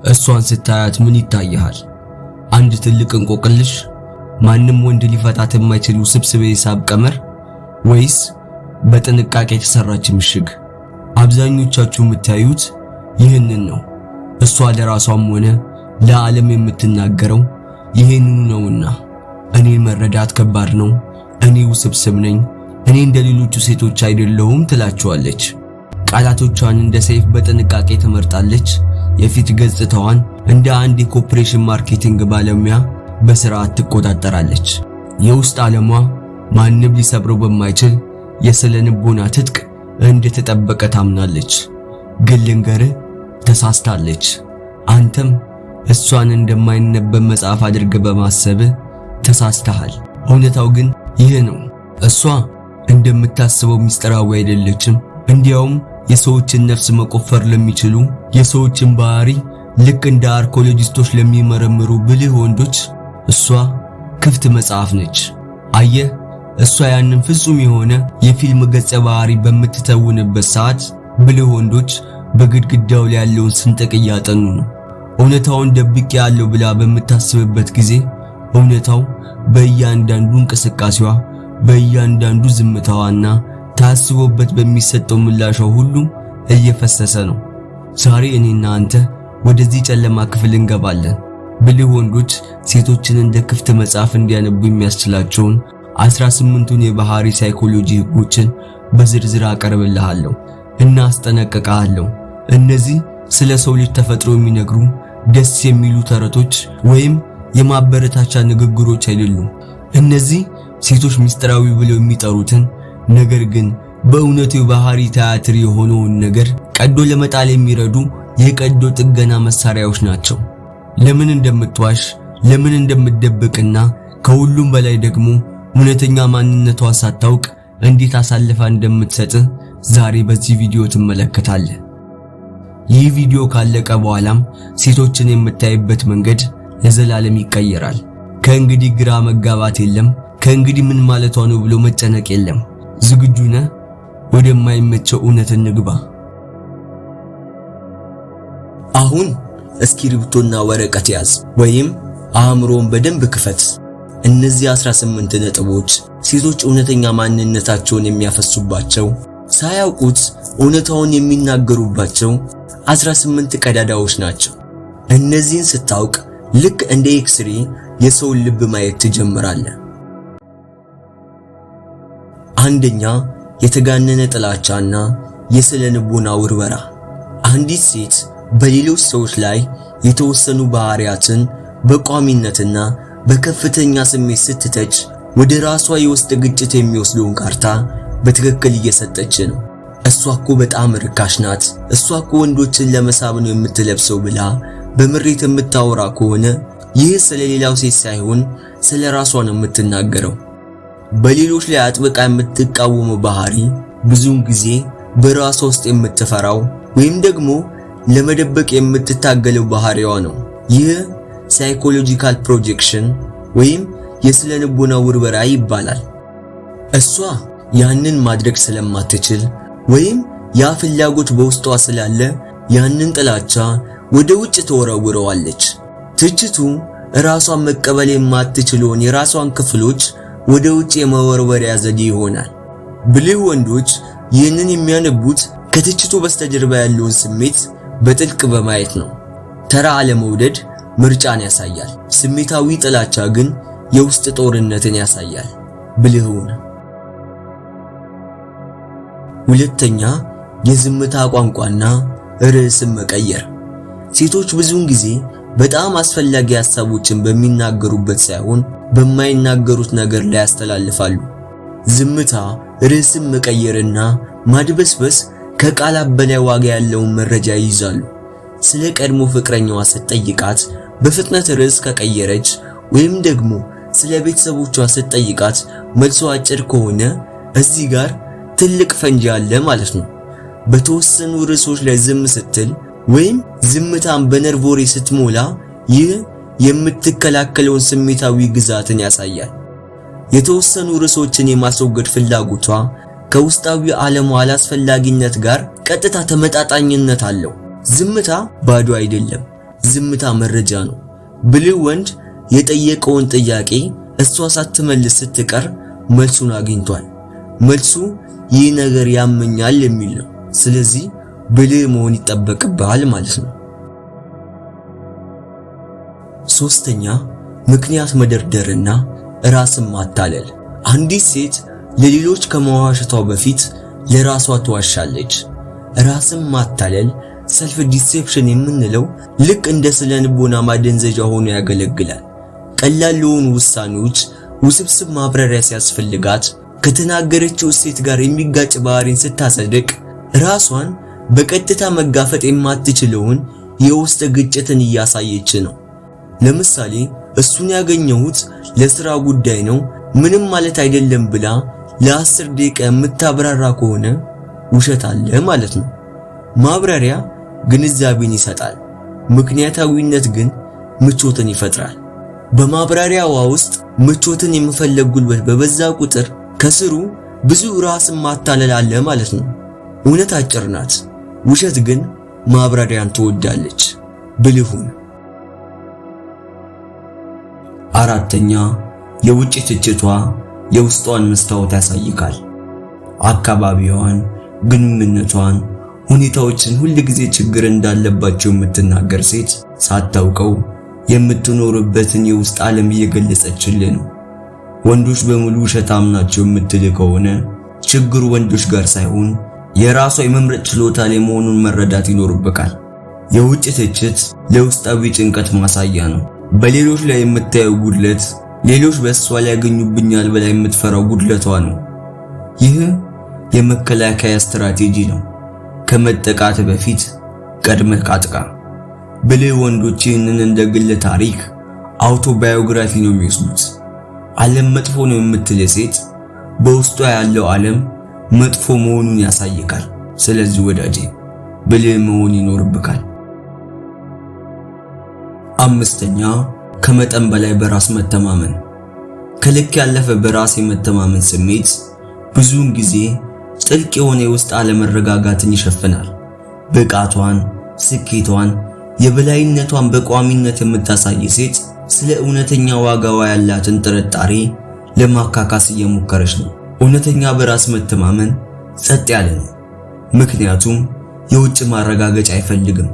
እሷን ስታያት ምን ይታያል? አንድ ትልቅ እንቆቅልሽ? ማንም ወንድ ሊፈታት የማይችል ውስብስብ የሂሳብ ቀመር? ወይስ በጥንቃቄ የተሰራች ምሽግ? አብዛኞቻችሁ የምታዩት ይህንን ነው። እሷ ለራሷም ሆነ ለዓለም የምትናገረው ይህንኑ ነውና እኔን መረዳት ከባድ ነው፣ እኔ ውስብስብ ነኝ፣ እኔ እንደሌሎቹ ሴቶች አይደለሁም ትላቸዋለች። ቃላቶቿን እንደ ሰይፍ በጥንቃቄ ትመርጣለች። የፊት ገጽታዋን እንደ አንድ የኮርፖሬሽን ማርኬቲንግ ባለሙያ በስርዓት ትቆጣጠራለች። የውስጥ ዓለሟ ማንም ሊሰብረው በማይችል የስነ ልቦና ትጥቅ እንደተጠበቀ ታምናለች። ግን ልንገርህ፣ ተሳስታለች። አንተም እሷን እንደማይነበብ መጽሐፍ አድርገህ በማሰብህ ተሳስተሃል። እውነታው ግን ይህ ነው። እሷ እንደምታስበው ሚስጥራዊ አይደለችም። እንዲያውም የሰዎችን ነፍስ መቆፈር ለሚችሉ፣ የሰዎችን ባህሪ ልክ እንደ አርኮሎጂስቶች ለሚመረምሩ ብልህ ወንዶች እሷ ክፍት መጽሐፍ ነች። አየህ፣ እሷ ያንን ፍጹም የሆነ የፊልም ገጸ ባህሪ በምትተውንበት ሰዓት ብልህ ወንዶች በግድግዳው ላይ ያለውን ስንጥቅ እያጠኑ ነው። እውነታውን ደብቄ ያለው ብላ በምታስብበት ጊዜ እውነታው በእያንዳንዱ እንቅስቃሴዋ፣ በእያንዳንዱ ዝምታዋና ታስቦበት በሚሰጠው ምላሿ ሁሉ እየፈሰሰ ነው። ዛሬ እኔና አንተ ወደዚህ ጨለማ ክፍል እንገባለን። ብልህ ወንዶች ሴቶችን እንደ ክፍት መጽሐፍ እንዲያነቡ የሚያስችላቸውን 18ቱን የባህሪ ሳይኮሎጂ ህጎችን በዝርዝር አቀርብልሃለሁ እና አስጠነቅቅሃለሁ። እነዚህ ስለ ሰው ልጅ ተፈጥሮ የሚነግሩ ደስ የሚሉ ተረቶች ወይም የማበረታቻ ንግግሮች አይደሉም። እነዚህ ሴቶች ሚስጥራዊ ብለው የሚጠሩትን ነገር ግን በእውነቱ የባህሪ ቲያትር የሆነውን ነገር ቀዶ ለመጣል የሚረዱ የቀዶ ጥገና መሳሪያዎች ናቸው። ለምን እንደምትዋሽ፣ ለምን እንደምትደብቅና ከሁሉም በላይ ደግሞ እውነተኛ ማንነቷ ሳታውቅ እንዴት አሳልፋ እንደምትሰጥ ዛሬ በዚህ ቪዲዮ ትመለከታለህ። ይህ ቪዲዮ ካለቀ በኋላም ሴቶችን የምታይበት መንገድ ለዘላለም ይቀየራል። ከእንግዲህ ግራ መጋባት የለም። ከእንግዲህ ምን ማለቷ ነው ብሎ መጨነቅ የለም። ዝግጁ ነህ? ወደማይመቸው እውነት እንግባ። አሁን እስክሪብቶና ወረቀት ያዝ፣ ወይም አእምሮን በደንብ ክፈት። እነዚህ 18 ነጥቦች ሴቶች እውነተኛ ማንነታቸውን የሚያፈሱባቸው፣ ሳያውቁት እውነታውን የሚናገሩባቸው 18 ቀዳዳዎች ናቸው። እነዚህን ስታውቅ ልክ እንደ ኤክስሬ የሰውን ልብ ማየት ትጀምራለህ። አንደኛ፣ የተጋነነ ጥላቻና የስነ ልቦና ውርወራ። አንዲት ሴት በሌሎች ሰዎች ላይ የተወሰኑ ባህሪያትን በቋሚነትና በከፍተኛ ስሜት ስትተች ወደ ራሷ የውስጥ ግጭት የሚወስደውን ካርታ በትክክል እየሰጠች ነው። እሷ እኮ በጣም ርካሽ ናት፣ እሷ እኮ ወንዶችን ለመሳብ ነው የምትለብሰው ብላ በምሬት የምታወራ ከሆነ ይህ ስለሌላው ሴት ሳይሆን ስለ ራሷ ነው የምትናገረው። በሌሎች ላይ አጥብቃ የምትቃወመው ባህሪ ብዙውን ጊዜ በራሷ ውስጥ የምትፈራው ወይም ደግሞ ለመደበቅ የምትታገለው ባህሪዋ ነው። ይህ ሳይኮሎጂካል ፕሮጀክሽን ወይም የስነ ልቦና ውርወራ ይባላል። እሷ ያንን ማድረግ ስለማትችል ወይም ያ ፍላጎት በውስጧ ስላለ ያንን ጥላቻ ወደ ውጭ ተወረውረዋለች። ትችቱ ራሷን መቀበል የማትችለውን የራሷን ክፍሎች ወደ ውጭ የመወርወሪያ ዘዴ ይሆናል። ብልህ ወንዶች ይህንን የሚያነቡት ከትችቱ በስተጀርባ ያለውን ስሜት በጥልቅ በማየት ነው። ተራ አለመውደድ ምርጫን ያሳያል። ስሜታዊ ጥላቻ ግን የውስጥ ጦርነትን ያሳያል። ብልህ ሁን። ሁለተኛ፣ የዝምታ ቋንቋና ርዕስን መቀየር። ሴቶች ብዙውን ጊዜ በጣም አስፈላጊ ሐሳቦችን በሚናገሩበት ሳይሆን በማይናገሩት ነገር ላይ ያስተላልፋሉ። ዝምታ፣ ርዕስን መቀየርና ማድበስበስ ከቃላት በላይ ዋጋ ያለውን መረጃ ይይዛሉ። ስለ ቀድሞ ፍቅረኛዋ ስትጠይቃት በፍጥነት ርዕስ ከቀየረች ወይም ደግሞ ስለ ቤተሰቦቿ ስትጠይቃት መልሷ አጭር ከሆነ እዚህ ጋር ትልቅ ፈንጂ አለ ማለት ነው። በተወሰኑ ርዕሶች ላይ ዝም ስትል ወይም ዝምታን በነርቭ ወሬ ስትሞላ ይህ የምትከላከለውን ስሜታዊ ግዛትን ያሳያል። የተወሰኑ ርዕሶችን የማስወገድ ፍላጎቷ ከውስጣዊ ዓለሟ አላስፈላጊነት ጋር ቀጥታ ተመጣጣኝነት አለው። ዝምታ ባዶ አይደለም። ዝምታ መረጃ ነው። ብልህ ወንድ የጠየቀውን ጥያቄ እሷ ሳትመልስ ስትቀር መልሱን አግኝቷል። መልሱ ይህ ነገር ያመኛል የሚል ነው። ስለዚህ ብልህ መሆን ይጠበቅብሃል ማለት ነው። ሶስተኛ ምክንያት መደርደርና ራስን ማታለል። አንዲት ሴት ለሌሎች ከመዋሸቷ በፊት ለራሷ ትዋሻለች። ራስን ማታለል ሰልፍ ዲሴፕሽን የምንለው ልክ እንደ ስነ ልቦና ማደንዘዣ ሆኖ ያገለግላል። ቀላል ለሆኑ ውሳኔዎች ውስብስብ ማብራሪያ ሲያስፈልጋት ከተናገረችው እሴት ጋር የሚጋጭ ባህሪን ስታጸድቅ ራሷን በቀጥታ መጋፈጥ የማትችለውን የውስጥ ግጭትን እያሳየች ነው። ለምሳሌ እሱን ያገኘሁት ለሥራ ጉዳይ ነው ምንም ማለት አይደለም ብላ ለ10 ደቂቃ የምታብራራ ከሆነ ውሸት አለ ማለት ነው። ማብራሪያ ግንዛቤን ይሰጣል፣ ምክንያታዊነት ግን ምቾትን ይፈጥራል። በማብራሪያዋ ውስጥ ምቾትን የመፈለግ ጉልበት በበዛ ቁጥር ከስሩ ብዙ ራስን ማታለል አለ ማለት ነው። እውነት አጭር ናት፣ ውሸት ግን ማብራሪያን ትወዳለች። ብልህ ሁን። አራተኛ የውጭ ትችቷ የውስጧን መስታወት ያሳይካል። አካባቢዋን፣ ግንኙነቷን፣ ሁኔታዎችን ሁል ጊዜ ችግር እንዳለባቸው የምትናገር ሴት ሳታውቀው የምትኖርበትን የውስጥ ዓለም እየገለጸችልህ ነው። ወንዶች በሙሉ ውሸታም ናቸው የምትል ከሆነ ችግሩ ወንዶች ጋር ሳይሆን የራሷ የመምረጥ ችሎታ ላይ መሆኑን መረዳት ይኖርብካል። የውጭ ትችት ለውስጣዊ ጭንቀት ማሳያ ነው። በሌሎች ላይ የምታየው ጉድለት ሌሎች በእሷ ላይ ያገኙብኛል ብላ የምትፈራው ጉድለቷ ነው። ይህ የመከላከያ ስትራቴጂ ነው። ከመጠቃት በፊት ቀድመህ አጥቃ። ብልህ ወንዶች ይህንን እንደ ግል ታሪክ አውቶባዮግራፊ ነው የሚወስዱት። ዓለም መጥፎ ነው የምትል ሴት በውስጧ ያለው ዓለም መጥፎ መሆኑን ያሳይካል። ስለዚህ ወዳጄ ብልህ መሆን ይኖርብካል። አምስተኛ ከመጠን በላይ በራስ መተማመን። ከልክ ያለፈ በራስ የመተማመን ስሜት ብዙውን ጊዜ ጥልቅ የሆነ የውስጥ አለመረጋጋትን ይሸፍናል። ብቃቷን፣ ስኬቷን፣ የበላይነቷን በቋሚነት የምታሳይ ሴት ስለ እውነተኛ ዋጋዋ ያላትን ጥርጣሬ ለማካካስ እየሞከረች ነው። እውነተኛ በራስ መተማመን ጸጥ ያለ ነው፣ ምክንያቱም የውጭ ማረጋገጫ አይፈልግም።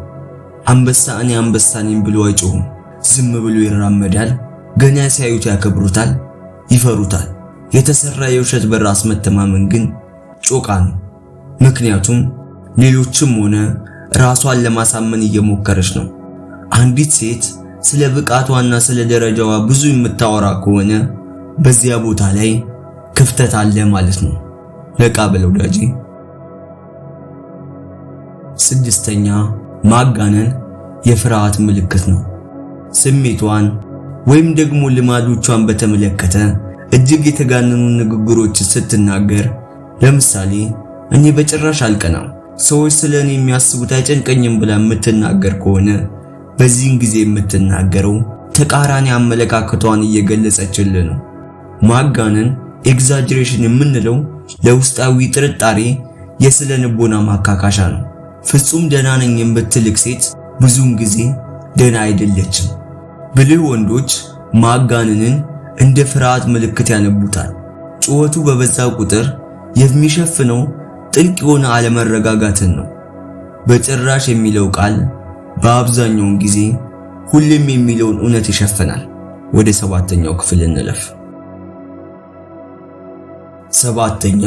አንበሳ እኔ አንበሳ ነኝ ብሎ አይጮህም። ዝም ብሎ ይራመዳል። ገና ሲያዩት ያከብሩታል፣ ይፈሩታል። የተሰራ የውሸት በራስ መተማመን ግን ጮቃ ነው፣ ምክንያቱም ሌሎችም ሆነ ራሷን ለማሳመን እየሞከረች ነው። አንዲት ሴት ስለ ብቃቷና ስለ ደረጃዋ ብዙ የምታወራ ከሆነ በዚያ ቦታ ላይ ክፍተት አለ ማለት ነው። ነቃ በለው ወዳጄ። ስድስተኛ ማጋነን የፍርሃት ምልክት ነው። ስሜቷን ወይም ደግሞ ልማዶቿን በተመለከተ እጅግ የተጋነኑ ንግግሮች ስትናገር፣ ለምሳሌ እኔ በጭራሽ አልቀናም፣ ሰዎች ስለኔ የሚያስቡት አይጨንቀኝም ብላ የምትናገር ከሆነ በዚህን ጊዜ የምትናገረው ተቃራኒ አመለካከቷን እየገለጸችልህ ነው። ማጋነን ኤግዛጀሬሽን የምንለው ለውስጣዊ ጥርጣሬ የስነ ልቦና ማካካሻ ነው። ፍጹም ደህና ነኝ የምትልክ ሴት ብዙውን ጊዜ ደህና አይደለችም። ብልህ ወንዶች ማጋነንን እንደ ፍርሃት ምልክት ያነቡታል። ጩኸቱ በበዛ ቁጥር የሚሸፍነው ጥልቅ የሆነ አለመረጋጋትን ነው። በጭራሽ የሚለው ቃል በአብዛኛው ጊዜ ሁሌም የሚለውን እውነት ይሸፍናል። ወደ ሰባተኛው ክፍል እንለፍ። ሰባተኛ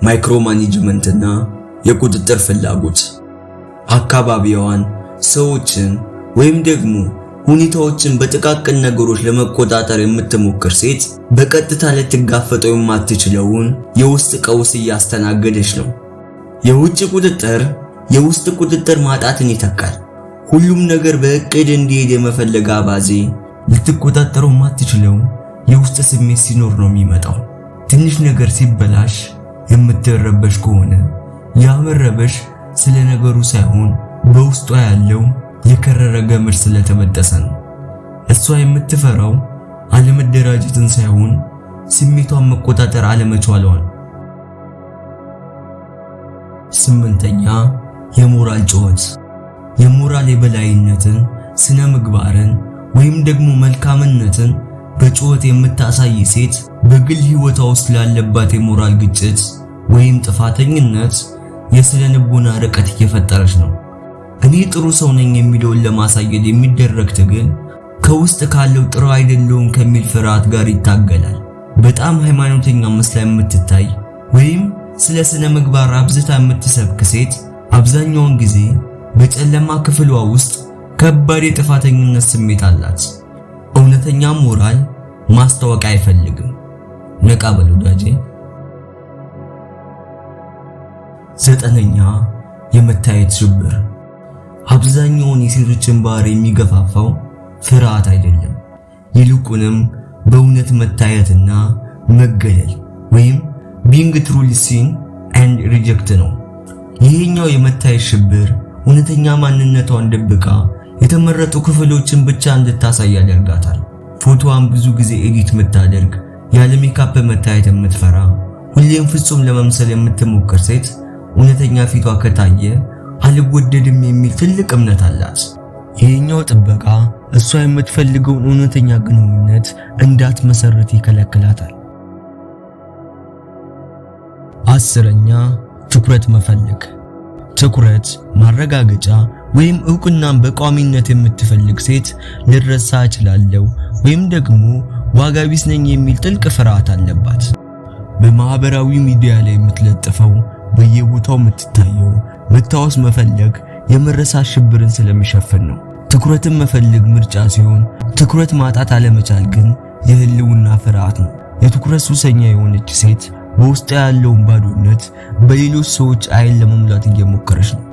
ማይክሮ ማኔጅመንትና የቁጥጥር ፍላጎት። አካባቢዋን፣ ሰዎችን ወይም ደግሞ ሁኔታዎችን በጥቃቅን ነገሮች ለመቆጣጠር የምትሞክር ሴት በቀጥታ ልትጋፈጠው የማትችለውን የውስጥ ቀውስ እያስተናገደች ነው። የውጭ ቁጥጥር የውስጥ ቁጥጥር ማጣትን ይተካል። ሁሉም ነገር በእቅድ እንዲሄድ የመፈለግ አባዜ ልትቆጣጠረው የማትችለው የውስጥ ስሜት ሲኖር ነው የሚመጣው። ትንሽ ነገር ሲበላሽ የምትረበሽ ከሆነ ያ መረበሽ ስለ ነገሩ ሳይሆን በውስጧ ያለው የከረረ ገመድ ስለተበጠሰ ነው። እሷ የምትፈራው አለመደራጀትን ሳይሆን ስሜቷን መቆጣጠር አለመቻሏን። ስምንተኛ የሞራል ጩኸት። የሞራል የበላይነትን ስነ ምግባርን ወይም ደግሞ መልካምነትን በጩኸት የምታሳይ ሴት በግል ሕይወቷ ውስጥ ላለባት የሞራል ግጭት ወይም ጥፋተኝነት የስነ ልቦና ርቀት እየፈጠረች ነው። እኔ ጥሩ ሰው ነኝ የሚለውን ለማሳየት የሚደረግ ትግል ከውስጥ ካለው ጥሩ አይደለሁም ከሚል ፍርሃት ጋር ይታገላል። በጣም ሃይማኖተኛ መስላ የምትታይ ወይም ስለ ስነ ምግባር አብዝታ የምትሰብክ ሴት አብዛኛውን ጊዜ በጨለማ ክፍሏ ውስጥ ከባድ የጥፋተኝነት ስሜት አላት። እውነተኛ ሞራል ማስታወቂያ አይፈልግም። ነቃ በል ወዳጄ። 9ኛ የመታየት ሽብር። አብዛኛውን የሴቶችን ባህሪ የሚገፋፋው ፍርሃት አይደለም፣ ይልቁንም በእውነት መታየትና መገለል ወይም being truly seen and rejected ነው። ይሄኛው የመታየት ሽብር እውነተኛ ማንነቷን ደብቃ የተመረጡ ክፍሎችን ብቻ እንድታሳይ ያደርጋታል። ፎቶዋን ብዙ ጊዜ ኤዲት የምታደርግ፣ ያለ ሜካፕ መታየት የምትፈራ፣ ሁሌም ፍጹም ለመምሰል የምትሞክር ሴት እውነተኛ ፊቷ ከታየ አልወደድም የሚል ትልቅ እምነት አላት። ይሄኛው ጥበቃ እሷ የምትፈልገውን እውነተኛ ግንኙነት እንዳትመሰርት ይከለክላታል። 10ኛ ትኩረት መፈለግ። ትኩረት፣ ማረጋገጫ ወይም ዕውቅናን በቋሚነት የምትፈልግ ሴት ልረሳ እችላለሁ ወይም ደግሞ ዋጋ ቢስ ነኝ የሚል ጥልቅ ፍርሃት አለባት። በማህበራዊ ሚዲያ ላይ የምትለጥፈው፣ በየቦታው የምትታየው መታወስ መፈለግ የመረሳት ሽብርን ስለሚሸፍን ነው። ትኩረትን መፈለግ ምርጫ ሲሆን፣ ትኩረት ማጣት አለመቻል ግን የህልውና ፍርሃት ነው። የትኩረት ሱሰኛ የሆነች ሴት በውስጧ ያለውን ባዶነት በሌሎች ሰዎች አይን ለመሙላት እየሞከረች ነው።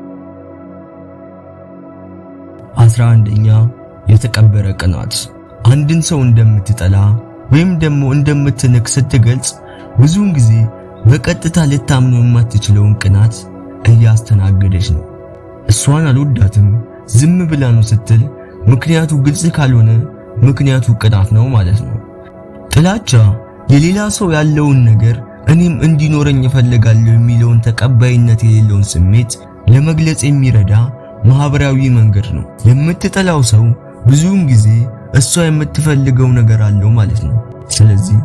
11ኛ የተቀበረ ቅናት። አንድን ሰው እንደምትጠላ ወይም ደግሞ እንደምትንቅ ስትገልጽ ብዙውን ጊዜ በቀጥታ ልታምነው የማትችለውን ቅናት እያስተናገደች ነው። እሷን አልወዳትም ዝም ብላ ነው ስትል ምክንያቱ ግልጽ ካልሆነ ምክንያቱ ቅናት ነው ማለት ነው። ጥላቻ የሌላ ሰው ያለውን ነገር እኔም እንዲኖረኝ እፈልጋለሁ የሚለውን ተቀባይነት የሌለውን ስሜት ለመግለጽ የሚረዳ ማህበራዊ መንገድ ነው። የምትጠላው ሰው ብዙውን ጊዜ እሷ የምትፈልገው ነገር አለው ማለት ነው። ስለዚህ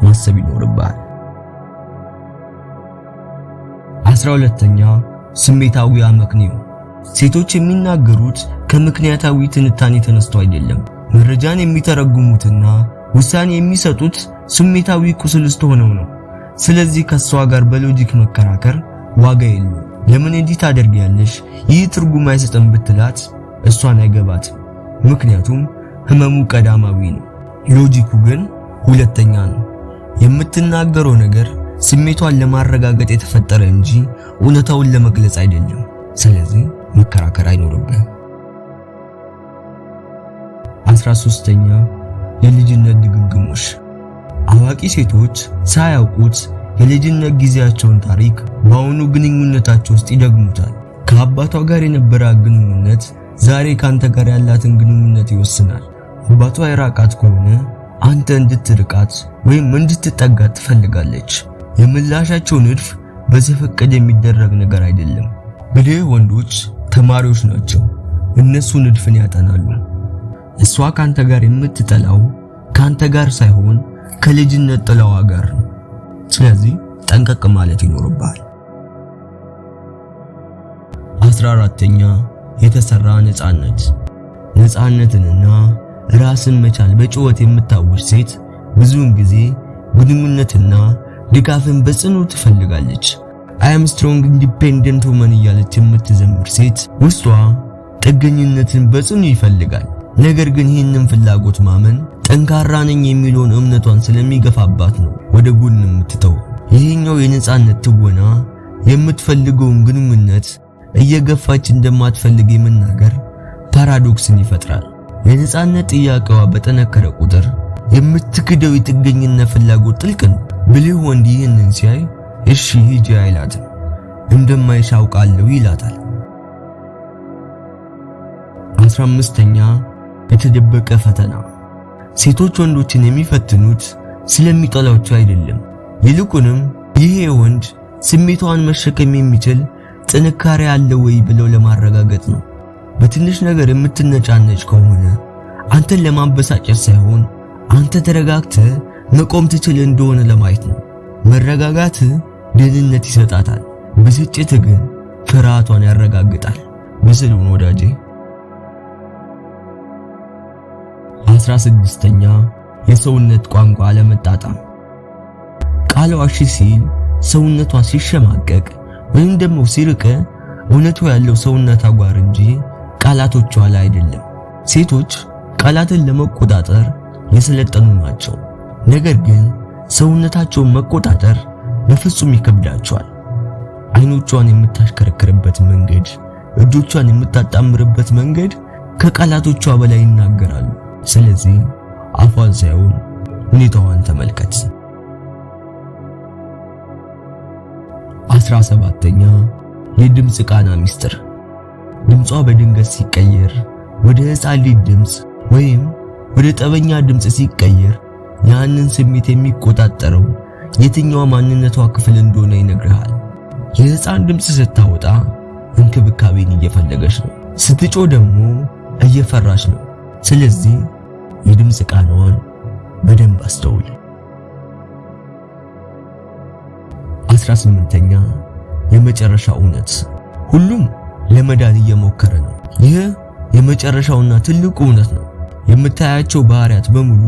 ማሰብ ይኖርብሃል። 12ኛ ስሜታዊ አመክንዮ። ሴቶች የሚናገሩት ከምክንያታዊ ትንታኔ ተነስቶ አይደለም። መረጃን የሚተረጉሙትና ውሳኔ የሚሰጡት ስሜታዊ ቁስል ውስጥ ሆነው ነው። ስለዚህ ከሷ ጋር በሎጂክ መከራከር ዋጋ የለውም። ለምን እንዲህ ታደርጊያለሽ? ይህ ትርጉም አይሰጥም ብትላት እሷን አይገባትም። ምክንያቱም ህመሙ ቀዳማዊ ነው፣ ሎጂኩ ግን ሁለተኛ ነው። የምትናገረው ነገር ስሜቷን ለማረጋገጥ የተፈጠረ እንጂ እውነታውን ለመግለጽ አይደለም። ስለዚህ መከራከር አይኖርብህም። 13ኛ የልጅነት ድግግሞሽ። አዋቂ ሴቶች ሳያውቁት የልጅነት ጊዜያቸውን ታሪክ በአሁኑ ግንኙነታቸው ውስጥ ይደግሙታል። ከአባቷ ጋር የነበራት ግንኙነት ዛሬ ካንተ ጋር ያላትን ግንኙነት ይወስናል። አባቷ የራቃት ከሆነ አንተ እንድትርቃት ወይም እንድትጠጋት ትፈልጋለች። የምላሻቸው ንድፍ በዘፈቀደ የሚደረግ ነገር አይደለም። ብልህ ወንዶች ተማሪዎች ናቸው። እነሱ ንድፍን ያጠናሉ። እሷ ካንተ ጋር የምትጠላው ካንተ ጋር ሳይሆን ከልጅነት ጥላዋ ጋር ነው። ስለዚህ ጠንቀቅ ማለት ይኖርብሃል። 14ኛ የተሰራ ነፃነት። ነፃነትንና ራስን መቻል በጭወት የምታወሽ ሴት ብዙውን ጊዜ ግንኙነትና ድጋፍን በጽኑ ትፈልጋለች። I am strong independent woman እያለች የምትዘምር ሴት ውስጧ ጥገኝነትን በጽኑ ይፈልጋል። ነገር ግን ይህንን ፍላጎት ማመን ጠንካራ ነኝ የሚለውን እምነቷን ስለሚገፋባት ነው ወደ ጎን የምትተው። ይህኛው የነፃነት ትወና የምትፈልገውን ግንኙነት እየገፋች እንደማትፈልግ የመናገር ፓራዶክስን ይፈጥራል። የነፃነት ጥያቄዋ በጠነከረ ቁጥር የምትክደው የጥገኝነት ፍላጎት ጥልቅ ነው። ብልህ ወንድ ይህንን ሲያይ እሺ ሂጂ አይላትም፣ እንደማይሽ አውቃለሁ ይላታል። 15ኛ የተደበቀ ፈተና። ሴቶች ወንዶችን የሚፈትኑት ስለሚጠላቸው አይደለም፣ ይልቁንም ይሄ ወንድ ስሜቷን መሸከም የሚችል ጥንካሬ አለው ወይ ብለው ለማረጋገጥ ነው። በትንሽ ነገር የምትነጫነጭ ከሆነ አንተን ለማበሳጨት ሳይሆን አንተ ተረጋግተህ መቆም ትችል እንደሆነ ለማየት ነው። መረጋጋት ደህንነት ይሰጣታል፣ ብስጭት ግን ፍርሃቷን ያረጋግጣል። ምስሉን ወዳጄ። 16ኛ የሰውነት ቋንቋ አለመጣጣም። ቃሏ እሺ ሲል ሰውነቷ ሲሸማቀቅ ወይም ደግሞ ሲርቅ እውነቱ ያለው ሰውነቷ ጋር እንጂ ቃላቶቿ ላይ አይደለም። ሴቶች ቃላትን ለመቆጣጠር የሰለጠኑ ናቸው። ነገር ግን ሰውነታቸውን መቆጣጠር በፍጹም ይከብዳቸዋል። አይኖቿን የምታሽከረክርበት መንገድ፣ እጆቿን የምታጣምርበት መንገድ ከቃላቶቿ በላይ ይናገራሉ። ስለዚህ አፏን ሳይሆን ሁኔታዋን ተመልከት። 17ኛ የድምጽ ቃና ሚስጥር። ድምጿ በድንገት ሲቀየር ወደ ሕፃን ልጅ ድምጽ ወይም ወደ ጠበኛ ድምጽ ሲቀየር ያንን ስሜት የሚቆጣጠረው የትኛው ማንነቷ ክፍል እንደሆነ ይነግርሃል። የሕፃን ድምጽ ስታወጣ እንክብካቤን እየፈለገች ነው፣ ስትጮህ ደግሞ እየፈራች ነው። ስለዚህ የድምጽ ቃናዋን በደንብ አስተውል። 18ኛ የመጨረሻ እውነት። ሁሉም ለመዳን እየሞከረ ነው። ይህ የመጨረሻውና ትልቁ እውነት ነው። የምታያቸው ባህሪያት በሙሉ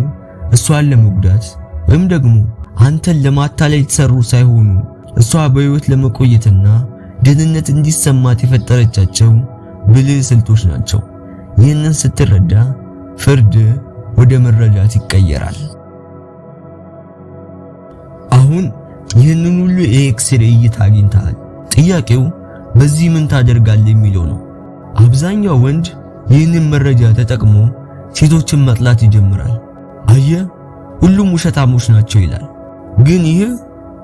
እሷን ለመጉዳት ወይም ደግሞ አንተን ለማታለል የተሰሩ ሳይሆኑ እሷ በህይወት ለመቆየትና ደህንነት እንዲሰማት የፈጠረቻቸው ብልህ ስልቶች ናቸው። ይህንን ስትረዳ ፍርድ ወደ መረዳት ይቀየራል። አሁን ይህንን ሁሉ የኤክስሬ እይታ አግኝተሃል። ጥያቄው በዚህ ምን ታደርጋለህ የሚለው ነው። አብዛኛው ወንድ ይህንን መረጃ ተጠቅሞ ሴቶችን መጥላት ይጀምራል። አየህ፣ ሁሉም ውሸታሞች ናቸው ይላል። ግን ይህ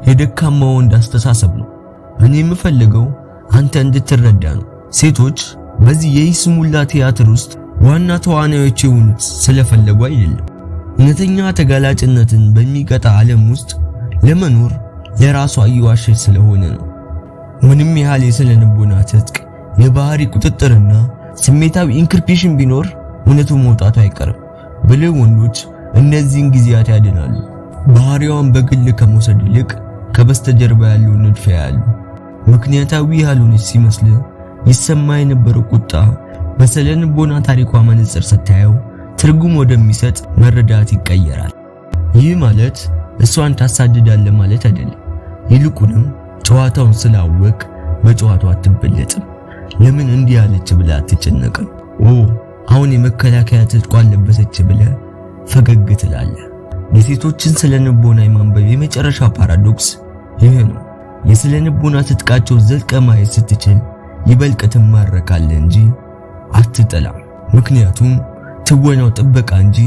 የደካማ ወንድ አስተሳሰብ ነው። እኔ የምፈልገው አንተ እንድትረዳ ነው። ሴቶች በዚህ የይስሙላ ቲያትር ውስጥ ዋና ተዋናዮች የሆኑት ስለፈለጉ አይደለም። እውነተኛ ተጋላጭነትን በሚቀጣ ዓለም ውስጥ ለመኖር ለራሷ እየዋሸች ስለሆነ ነው። ምንም ያህል የስነ ልቦና ትጥቅ፣ የባህሪ ቁጥጥርና ስሜታዊ ኢንክሪፕሽን ቢኖር እውነቱ መውጣቱ አይቀርም። ብልህ ወንዶች እነዚህን ጊዜያት ያድናሉ። ባህሪዋን በግል ከመውሰድ ይልቅ ከበስተጀርባ ያለውን ንድፍ ያያሉ። ምክንያታዊ ያልሆነች ሲመስል ይሰማ የነበረው ቁጣ በስነ ልቦና ታሪኳ መነጽር ስታየው ትርጉም ወደሚሰጥ መረዳት ይቀየራል። ይህ ማለት እሷን ታሳድዳለህ ማለት አይደለም። ይልቁንም ጨዋታውን ስላወቅ በጨዋታው አትበለጥም። ለምን እንዲህ ያለች ብለህ አትጨነቅም። አሁን የመከላከያ ትጥቋን ለበሰች ብለህ ፈገግ ትላለህ። የሴቶችን ስነ ልቦና የማንበብ የመጨረሻ ፓራዶክስ ይህ ነው። የስነ ልቦና ትጥቃቸው ዘልቀ ማየት ስትችል ይበልጥ ትማረካለህ እንጂ አትጠላም። ምክንያቱም ትወናው ጥበቃ እንጂ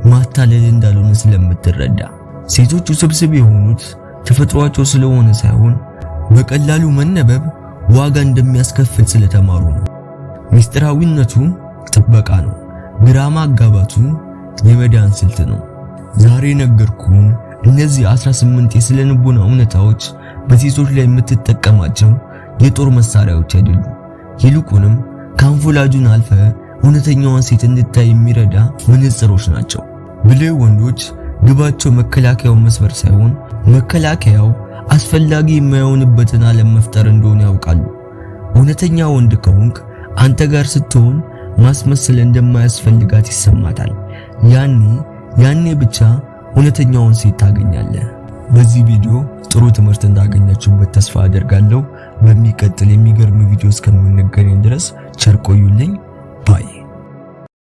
ማታለል እንዳልሆነ ስለምትረዳ። ሴቶች ውስብስብ የሆኑት ተፈጥሯቸው ስለሆነ ሳይሆን በቀላሉ መነበብ ዋጋ እንደሚያስከፍል ስለተማሩ ነው። ሚስጥራዊነቱ ጥበቃ ነው፣ ግራ ማጋባቱ የመዳን ስልት ነው። ዛሬ ነገርኩን እነዚህ 18 የስነ ልቦና እውነታዎች በሴቶች ላይ የምትጠቀማቸው የጦር መሳሪያዎች አይደሉም። ይልቁንም ካምፎላጁን አልፈ እውነተኛዋን ሴት እንድታይ የሚረዳ መነጽሮች ናቸው። ብልህ ወንዶች ግባቸው መከላከያውን መስበር ሳይሆን መከላከያው አስፈላጊ የማይሆንበትን ዓለም መፍጠር እንደሆነ ያውቃሉ። እውነተኛ ወንድ ከሆንክ አንተ ጋር ስትሆን ማስመሰል እንደማያስፈልጋት ይሰማታል። ያኔ ብቻ እውነተኛውን ሴት ታገኛለህ። በዚህ ቪዲዮ ጥሩ ትምህርት እንዳገኛችሁበት ተስፋ አደርጋለሁ። በሚቀጥል የሚገርም ቪዲዮ እስከምንገናኝ ድረስ ቸር ቆዩልኝ ባይ